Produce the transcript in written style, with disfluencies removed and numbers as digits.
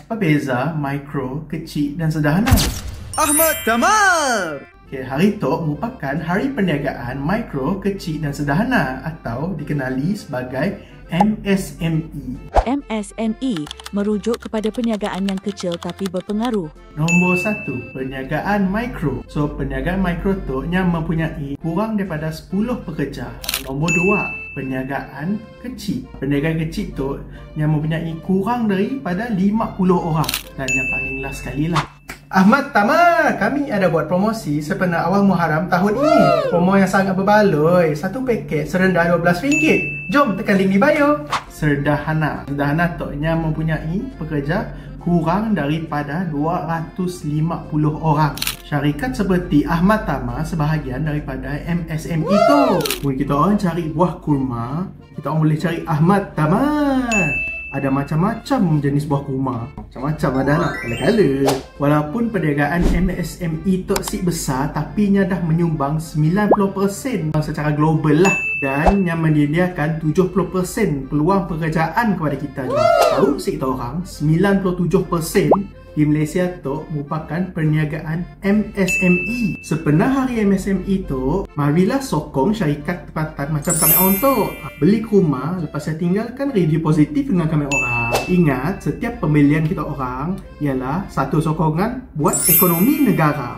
Apa beza mikro, kecil dan sederhana? Ahmad Tamar. Okay, hari itu merupakan Hari Perniagaan Mikro, Kecil dan Sederhana atau dikenali sebagai MSME. MSME merujuk kepada perniagaan yang kecil tapi berpengaruh. Nombor 1, perniagaan mikro. So, perniagaan mikro tu yang mempunyai kurang daripada 10 pekerja. Nombor 2, perniagaan kecil. Perniagaan kecil tu yang mempunyai kurang daripada 50 orang. Dan yang paling last sekali lah, Ahmad Tamar, kami ada buat promosi sepenuh awal Muharram tahun ini. Promo yang sangat berbaloi. Satu paket serendah RM12. Jom tekan link di bio. Sederhana. Sederhana tu yang mempunyai pekerja kurang daripada 250 orang. Syarikat seperti Ahmad Tamar sebahagian daripada MSME itu. Mungkin kita orang cari buah kurma, kita orang boleh cari Ahmad Tamar. Ada macam-macam jenis buah kurma. Macam-macam ada nak kala-kala. Walaupun perniagaan MSME toksik besar, tapi nya dah menyumbang 90% secara global lah. Dan yang menyediakan 70% peluang pekerjaan kepada kita juga. Tahu si kita orang, 97% di Malaysia tu merupakan perniagaan MSME. Sepenuh hari MSME tu, marilah sokong syarikat tempatan macam kami orang tu. Beli ke rumah, lepas saya tinggalkan review positif dengan kami orang. Ingat, setiap pembelian kita orang ialah satu sokongan buat ekonomi negara.